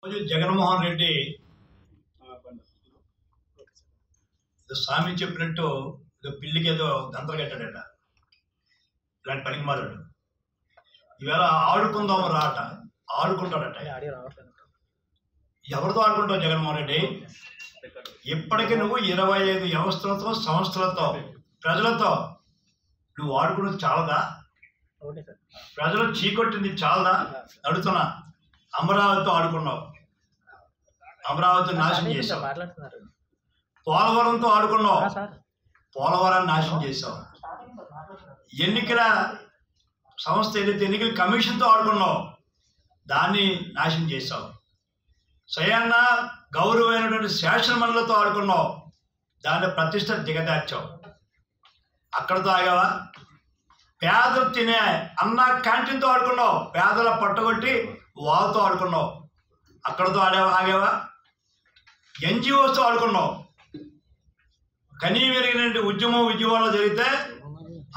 రోజు జగన్మోహన్ రెడ్డి స్వామి చెప్పినట్టు పిల్లికి ఏదో గంతలు కట్టాడట. ఇలాంటి పనికిమాలాడు. ఈవేళ ఆడుకుందాం రాట ఆడుకుంటాడట. ఎవరితో ఆడుకుంటావు జగన్మోహన్ రెడ్డి? ఇప్పటికీ నువ్వు 25 వ్యవస్థలతో సంస్థలతో ప్రజలతో నువ్వు ఆడుకున్నది చాలదా? ప్రజలు చీకొట్టింది చాలదా? అడుగుతున్నా. అమరావతితో ఆడుకున్నావు, అమరావతి నాశనం చేసావు. పోలవరంతో ఆడుకున్నావు, పోలవరాన్ని నాశనం చేసావు. ఎన్నికల సంస్థ ఏదైతే ఎన్నికల కమిషన్తో ఆడుకున్నావు దాన్ని నాశనం చేసావు. స్వయాన్న గౌరవమైనటువంటి శాసనమండలితో ఆడుకున్నావు, దాన్ని ప్రతిష్ట దిగదార్చావు. అక్కడితో ఆగావా? పేదలు తినే అన్న క్యాంటీన్తో ఆడుకున్నావు, పేదల పట్టగొట్టి వాళ్ళతో ఆడుకున్నావు. అక్కడితో ఆగావా? ఎన్జిఓస్తో ఆడుకున్నావు. కనీ విరిగినటువంటి ఉద్యమాలు జరిగితే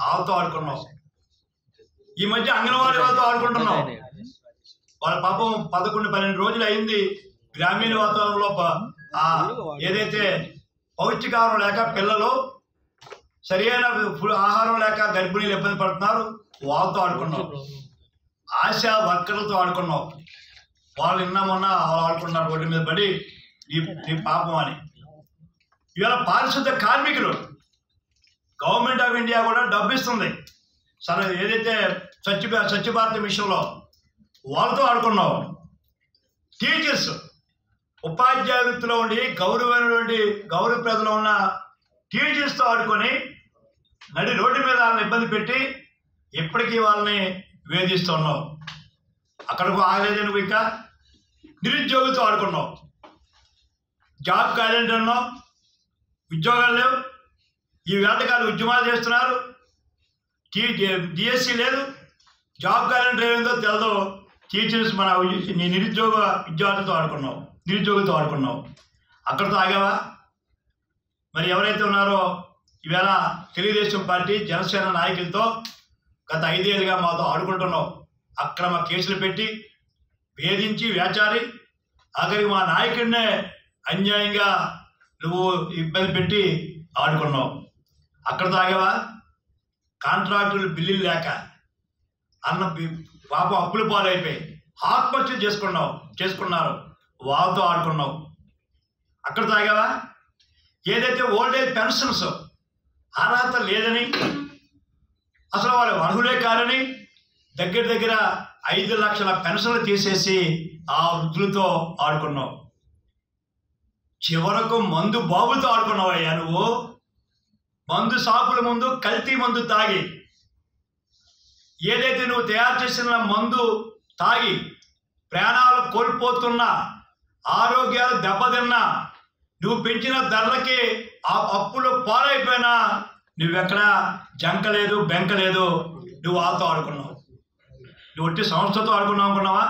వాళ్ళతో ఆడుకున్నావు. ఈ మధ్య అంగన్వాడీ వాళ్ళతో ఆడుకుంటున్నావు. వాళ్ళ పాపం 11-12 రోజులు అయింది గ్రామీణ వాతావరణంలో ఏదైతే పౌష్టికాహారం లేక పిల్లలు సరైన ఆహారం లేక గర్భిణీలు ఇబ్బంది పడుతున్నారు, వాళ్ళతో ఆడుకున్నావు. ఆశా వర్కర్లతో ఆడుకున్నావు. వాళ్ళు నిన్న మొన్న ఆడుకున్నారు రోడ్డు మీద పడి నీ పాపం అని. ఇవాళ పారిశుద్ధ కార్మికులు గవర్నమెంట్ ఆఫ్ ఇండియా కూడా డబ్బు ఇస్తుంది సరే ఏదైతే స్వచ్ఛ భారత్ మిషన్లో వాళ్ళతో ఆడుకున్నావు. టీచర్స్ ఉపాధ్యాయ వృత్తిలో ఉండి గౌరవప్రదలో ఉన్న టీచర్స్తో ఆడుకొని నడి రోడ్డు మీద వాళ్ళని ఇబ్బంది పెట్టి ఇప్పటికీ వాళ్ళని వేధిస్తున్నావు. అక్కడికి ఆగలేదు నువ్వు. ఇంకా నిరుద్యోగులతో ఆడుకున్నావు. జాబ్ క్యాలెండర్ అన్నావు, ఉద్యోగాలు లేవు. ఈ వేటగాళ్ళు ఉద్యమాలు చేస్తున్నారు. డిఎస్సి లేదు, జాబ్ క్యాలెండర్ ఏమైందో తెలదు. టీచర్స్ నీ విద్యార్థులతో ఆడుకున్నావు. అక్కడితో ఆగావా? మరి ఎవరైతే ఉన్నారో ఈవేళ తెలుగుదేశం పార్టీ జనసేన నాయకులతో గత 5 ఏళ్ళుగా మాతో ఆడుకుంటున్నావు. అక్రమ కేసులు పెట్టి వేధించి వేచారి ఆఖరికి మా నాయకుడినే అన్యాయంగా నువ్వు ఇబ్బంది పెట్టి ఆడుకున్నావు. అక్కడితో ఆగావా? కాంట్రాక్టులు బిల్లులు లేక పాపం అప్పుల పాలైపోయి ఆత్మహత్యలు చేసుకున్నారు, వాళ్ళతో ఆడుకున్నావు. అక్కడితో ఆగావా? ఏదైతే ఓల్డేజ్ పెన్షన్స్ అర్హత లేదని, అసలు వాళ్ళు అర్హులే కాదని దగ్గర 5 లక్షల పెన్షన్లు తీసేసి ఆ వృద్ధులతో ఆడుకున్నావు. చివరకు మందు బాబులతో ఆడుకున్నావయ్యా నువ్వు. మందు షాపుల ముందు కల్తీ మందు తాగి, ఏదైతే నువ్వు తయారు చేసిన మందు తాగి ప్రాణాలు కోల్పోతున్నా, ఆరోగ్యాలు దెబ్బతిన్నా, నువ్వు పెంచిన ధరలకి ఆ అప్పులు పాలైపోయినా నువ్వెక్కడ జంకలేదు బెంకలేదు. నువ్వు వాళ్ళతో ఆడుకున్నావు. నువ్వు ఒట్టి సంస్థతో ఆడుకున్నావు అనుకున్నావా?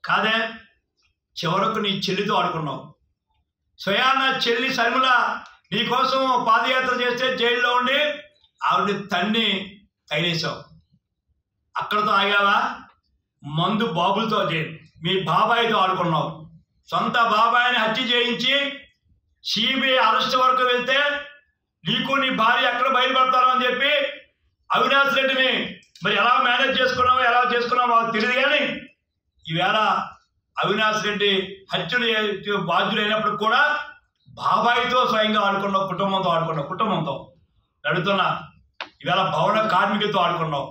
కాదే. చివరకు నీ చెల్లితో ఆడుకున్నావు. స్వయాన చెల్లి శర్మిల నీకోసం పాదయాత్ర చేస్తే జైల్లో ఉండి ఆవిడ తన్ని తగిలేసావు. అక్కడితో ఆగావా? మందు బాబులతో మీ బాబాయితో ఆడుకున్నావు. సొంత బాబాయిని హత్య చేయించి సిబిఐ అరెస్ట్ వరకు వెళ్తే నీకు నీ భార్య ఎక్కడ బయలుపడతారో అని చెప్పి అవినాష్ రెడ్డిని మరి ఎలా మేనేజ్ చేసుకున్నావో తెలియదు. కానీ ఈవేళ అవినాష్ రెడ్డి హత్యలు బాధ్యులైనప్పుడు కూడా బాబాయితో స్వయంగా ఆడుకున్నావు, కుటుంబంతో నడుతున్నా. ఈవేళ భవన కార్మికులతో ఆడుకున్నావు.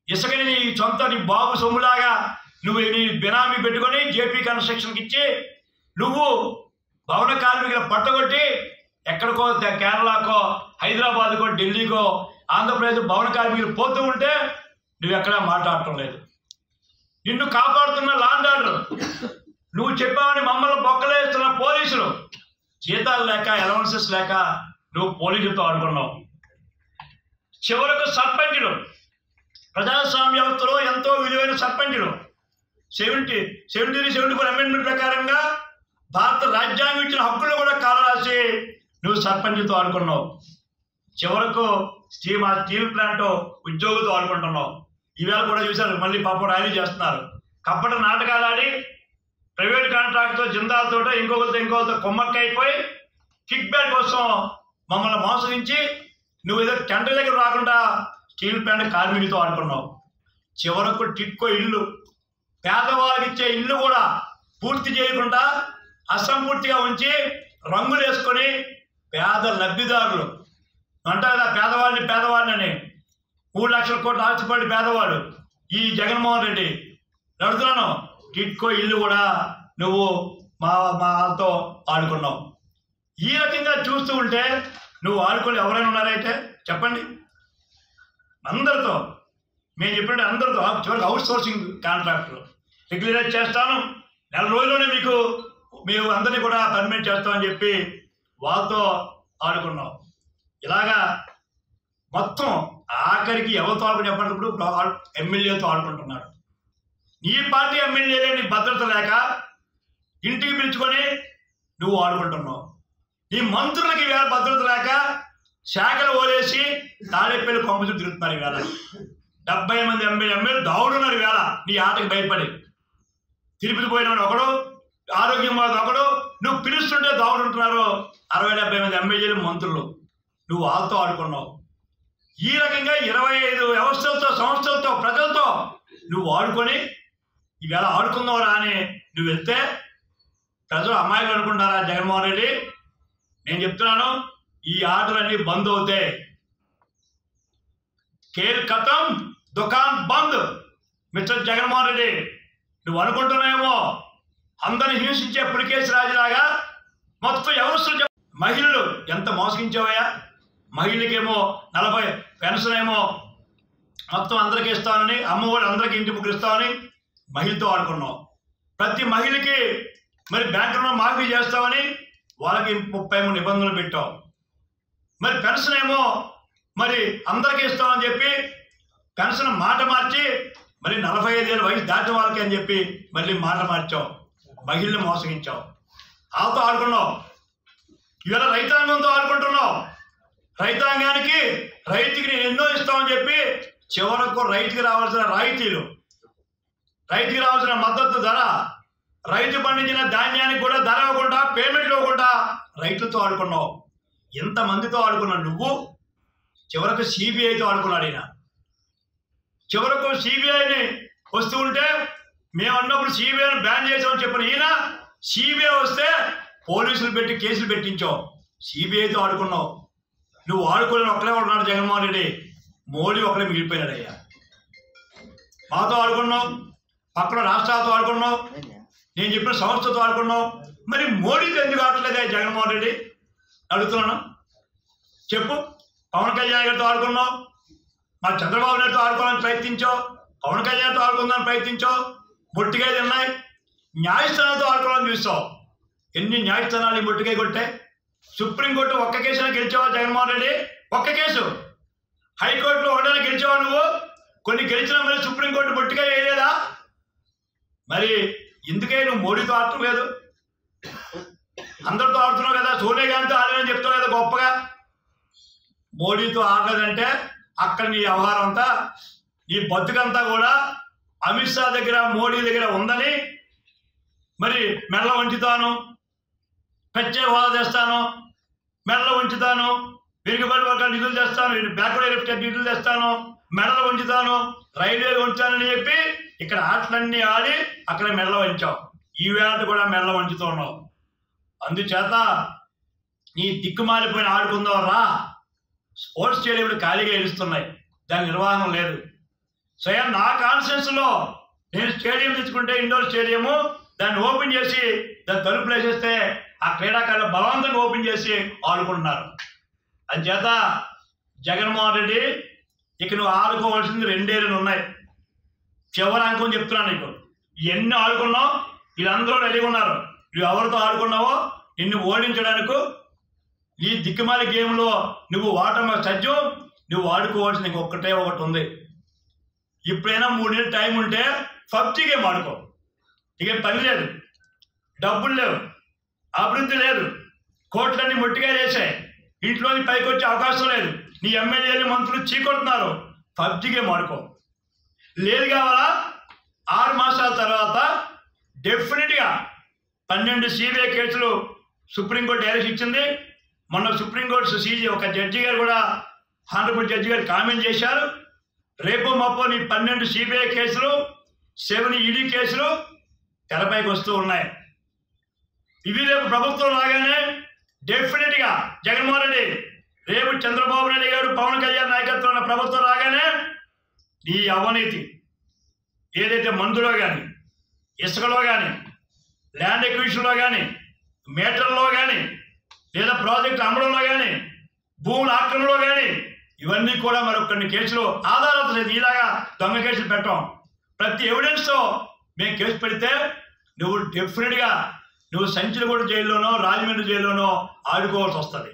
ఇసుకని నీ బాబు సొమ్ములాగా నువ్వు నీ బినామీ పెట్టుకొని జేపీ కన్స్ట్రక్షన్కి ఇచ్చి నువ్వు భవన కార్మికుల పట్టగొట్టి ఎక్కడికో కేరళకో హైదరాబాద్కో ఢిల్లీకో ఆంధ్రప్రదేశ్ భవన కార్మికులు పోతూ ఉంటే నువ్వెక్కడా మాట్లాడటం లేదు. నిన్ను కాపాడుతున్న లాండ్ ఆర్డర్, నువ్వు చెప్పావని మమ్మల్ని బొక్కలేస్తున్న పోలీసులు, జీతాలు లేక అలవెన్సెస్ లేక నువ్వు పోలీసులతో ఆడుకున్నావు. చివరకు సర్పంచులు, ప్రజాస్వామ్య వ్యవస్థలో ఎంతో విలువైన సర్పంచులు 74 అమెండ్మెంట్ ప్రకారంగా భారత రాజ్యాంగం ఇచ్చిన హక్కులు కూడా కాలరాసి నువ్వు సర్పంచ్తో ఆడుకున్నావు. చివరకు స్టీల్ ప్లాంట్ ఉద్యోగులతో ఆడుకుంటున్నావు. ఈవేళ కూడా చూశారు, మళ్ళీ పాపం ర్యాలీ చేస్తున్నారు. కప్పటి నాటకాలు ఆడి ప్రైవేట్ కాంట్రాక్ట్తో జిందాల్తో ఇంకొకరితో కొమ్మక్క అయిపోయి కిక్ బ్యాక్ కోసం మమ్మల్ని మోసగించి నువ్వు ఏదో టెండర్ దగ్గర రాకుండా స్టీల్ ప్లాంట్ కార్మికులతో ఆడుకున్నావు. చివరకు టిట్కో ఇల్లు, పేదవాళ్ళకి ఇచ్చే ఇల్లు కూడా పూర్తి చేయకుండా అసంపూర్తిగా ఉంచి రంగులు వేసుకొని పేద లబ్ధిదారులు అంటారు కదా, పేదవాడిని 3 లక్షల కోట్లు ఆస్తిపడి పేదవాడు ఈ జగన్మోహన్ రెడ్డి నడుతున్నాను. టిట్కో ఇల్లు కూడా నువ్వు మాతో ఆడుకున్నావు. ఈ రకంగా చూస్తూ ఉంటే నువ్వు ఆడుకొని ఎవరైనా ఉన్నారైతే చెప్పండి. అందరితో మేము చెప్పినట్టు అందరితో చివరికి అవుట్ సోర్సింగ్ కాంట్రాక్టర్ రెగ్యులరైజ్ చేస్తాను, 4 రోజుల్లోనే మేము అందరినీ కూడా పర్మిట్ చేస్తామని చెప్పి వాళ్ళతో ఆడుకున్నాం. ఇలాగా మొత్తం ఆఖరికి ఎవరితో ఆడుకుని చెప్పినప్పుడు ఎమ్మెల్యేతో ఆడుకుంటున్నారు. నీ పార్టీ ఎమ్మెల్యేలే నీ భద్రత లేక ఇంటికి పిలుచుకొని నువ్వు ఆడుకుంటున్నావు. నీ మంత్రులకి వేళ భద్రత లేక శాఖలు ఓలేసి తాడేపల్లి కొంపలు తిరుగుతున్నారు. ఈవేళ 70 మంది ఎమ్మెల్యేలు దావుడున్నారు. వేళ నీ ఆటకి భయపడి తిరుపతి పోయిన ఒకడు, ఆరోగ్యం వాళ్ళది ఒకడు, నువ్వు పిలుస్తుంటే దావుడుంటున్నారు 60-70 మంది ఎమ్మెల్యేలు మంత్రులు. నువ్వు వాళ్ళతో ఆడుకున్నావు. ఈ రకంగా 25 వ్యవస్థలతో, సంస్థలతో, ప్రజలతో నువ్వు ఆడుకొని ఈవేళ ఆడుకుందావురా అని నువ్వు వెళ్తే ప్రజలు అమ్మాయిలు అనుకుంటారా జగన్మోహన్ రెడ్డి? నేను చెప్తున్నాను, ఈ ఆటలన్నీ బంద్ అవుతాయి. ఖేల్ ఖతం, దుకాన్ బంద్. మిస్టర్ జగన్మోహన్ రెడ్డి, నువ్వు అనుకుంటున్నావేమో అందరిని హింసించే పులికేసి రాజులాగా మొత్తం వ్యవస్థలు మహిళలు ఎంత మోసగించావయ్యా. మహిళకేమో 40 పెన్షన్ ఏమో మొత్తం అందరికీ ఇస్తామని, అమ్మఒడి అందరికీ ఇంటి ముగ్గురు ఇస్తామని మహిళతో ఆడుకున్నావు. ప్రతి మహిళకి మరి బ్యాంకు రుణం మాఫీ చేస్తామని వాళ్ళకి 33 నిబంధనలు పెట్టావు. మరి పెన్షన్ ఏమో మరి అందరికీ ఇస్తామని చెప్పి పెన్షన్ మాట మార్చి మరి 45 ఏళ్ళ వయసు దాటిన వాళ్ళకి అని చెప్పి మళ్ళీ మాట మార్చావు. మహిళని మోసగించావు. వాళ్ళతో ఆడుకున్నావు. ఇవాళ రైతాంగంతో ఆడుకుంటున్నావు. రైతాంగానికి రైతుకి నేను ఎన్నో ఇస్తామని చెప్పి చివరకు రైతుకి రావాల్సిన రాయితీలు, రైతుకి రావాల్సిన మద్దతు ధర, రైతు పండించిన ధాన్యానికి కూడా ధర ఇవ్వకుండా, పేమెంట్ ఇవ్వకుండా రైతులతో ఆడుకున్నావు. ఎంతమందితో ఆడుకున్నావు నువ్వు? చివరకు సిబిఐతో ఆడుకున్నాడు ఈయన. చివరకు సిబిఐని వస్తూ ఉంటే మేము అన్నప్పుడు సిబిఐని బ్యాన్ చేసామని చెప్పిన ఈయన సిబిఐ వస్తే పోలీసులు పెట్టి కేసులు పెట్టించావు. సిబిఐతో ఆడుకున్నావు. నువ్వు ఆడుకోలేని ఒక్కడే ఉన్నాడు జగన్మోహన్ రెడ్డి. మోడీ ఒకడే మిగిలిపోయినాడయ్యా. మాతో ఆడుకున్నావు, పక్కన రాష్ట్రాలతో ఆడుకున్నావు, నేను చెప్పిన సంస్థతో ఆడుకున్నావు. మరి మోడీతో ఎందుకు ఆడట్లేదే జగన్మోహన్ రెడ్డి అడుగుతున్నాను. చెప్పు. పవన్ కళ్యాణ్ గారితో ఆడుకున్నావు, మా చంద్రబాబు నాయుడుతో ఆడుకోవాలని ప్రయత్నించావు, పవన్ కళ్యాణ్తో ఆడుకుందామని ప్రయత్నించావు, మొట్టికాయ తిన్నాయి. న్యాయస్థానాలతో ఆడుకోవాలని చూస్తావు. ఎన్ని న్యాయస్థానాలు ఈ మొట్టికాయ కొట్టాయి? సుప్రీంకోర్టు ఒక్క కేసులో గెలిచావా జగన్మోహన్ రెడ్డి? ఒక్క కేసు. హైకోర్టులో ఒకటైనా గెలిచావా నువ్వు? కొన్ని గెలిచినా మరి సుప్రీంకోర్టు మొట్టికాయ వేయలేదా? మరి ఎందుకే నువ్వు మోడీతో ఆడటం లేదు? అందరితో ఆడుతున్నావు కదా, సోనియా గాంధీతో ఆడని చెప్తావు కదా గొప్పగా. మోడీతో ఆడలేదంటే అక్కడ నీ వ్యవహారం అంతా, నీ బతుకంతా కూడా అమిత్ షా దగ్గర, మోడీ దగ్గర ఉందని మరి మెల్ల వంచుతాను, ప్రత్యేక హోదా తెస్తాను, మెడలో ఉంచుతాను, వెనుకబడి వర్గాలు నిధులు తెస్తాను, బ్యాక్వర్డ్ ఎలిఫ్టెడ్ నిధులు తెస్తాను, మెడలో ఉంచుతాను, రైల్వేలు ఉంచానని చెప్పి ఇక్కడ ఆటలన్నీ ఆడి అక్కడ మెడలో వంచావు. ఈ వేళ కూడా మెడలో వంచుతూ ఉన్నావు. అందుచేత నీ దిక్కుమాలిపోయిన ఆడుకుందాం రా. స్పోర్ట్స్ స్టేడియంలు ఖాళీగా గెలుస్తున్నాయి, దాని నిర్వహణ లేదు. స్వయం నా కాన్స్టిట్యూన్సీలో నేను స్టేడియం తెచ్చుకుంటే, ఇండోర్ స్టేడియము, దాన్ని ఓపెన్ చేసి దాన్ని తలుపులు వేసేస్తే ఆ క్రీడాకారులు బలవంతంగా ఓపెన్ చేసి ఆడుకుంటున్నారు. అందుచేత జగన్మోహన్ రెడ్డి ఇక నువ్వు ఆడుకోవాల్సింది 2 ఏళ్ళు ఉన్నాయి. చివరి అంకం చెప్తున్నాను నీకు. ఎన్ని ఆడుకున్నావు, వీళ్ళందరూ రెడీగా ఉన్నారు. నువ్వు ఎవరితో ఆడుకున్నావో నిన్ను ఓడించడానికి ఈ దిక్కుమాలి గేమ్లో నువ్వు వాటం సజ్జు. నువ్వు ఆడుకోవాల్సింది ఇంకొకటే ఒకటి ఉంది. ఇప్పుడైనా 3 నెలలు టైం ఉంటే పబ్జీ గేమ్ ఆడుకో. ఇక పని లేదు, డబ్బులు లేవు, అభివృద్ధి లేదు, కోట్లన్నీ మొట్టిగా చేసాయి, ఇంట్లోని పైకి వచ్చే అవకాశం లేదు, నీ ఎమ్మెల్యేలు మంత్రులు చీకొడుతున్నారు. పబ్జీ గేమ్ ఆడుకో. లేదు కావాలా 6 మాసాల తర్వాత డెఫినెట్గా 12 సిబిఐ కేసులు సుప్రీంకోర్టు డైరెక్ట్ ఇచ్చింది. మొన్న సుప్రీంకోర్టు సీజీ ఒక జడ్జి గారు కూడా, హానరబుల్ జడ్జి గారు కామెంట్ చేశారు. రేపు మాపో నీ 12 సిబిఐ కేసులు, 7 ఈడీ కేసులు తెరపైకి వస్తూ ఉన్నాయి. ఇవి రేపు ప్రభుత్వం రాగానే డెఫినెట్గా జగన్మోహన్ రెడ్డి, రేపు చంద్రబాబు నాయుడు గారు, పవన్ కళ్యాణ్ నాయకత్వంలో ప్రభుత్వం రాగానే ఈ అవినీతి ఏదైతే మందులో కానీ, ఇసుకలో కానీ, ల్యాండ్ ఎక్విజిషన్లో కానీ, మీటర్లో కానీ, లేదా ప్రాజెక్టు అమ్మడంలో కానీ, భూముల ఆక్రమణలో కానీ, ఇవన్నీ కూడా మరొకరిని కేసులు ఆధారాలు లేదు. ఇలాగా దొంగ కేసులు పెట్టాం. ప్రతి ఎవిడెన్స్తో మేము కేసు పెడితే నువ్వు డెఫినెట్గా నువ్వు సంచిలగూడ జైల్లోనో, రాజమండ్రి జైల్లోనో ఆడుకోవాల్సి వస్తుంది.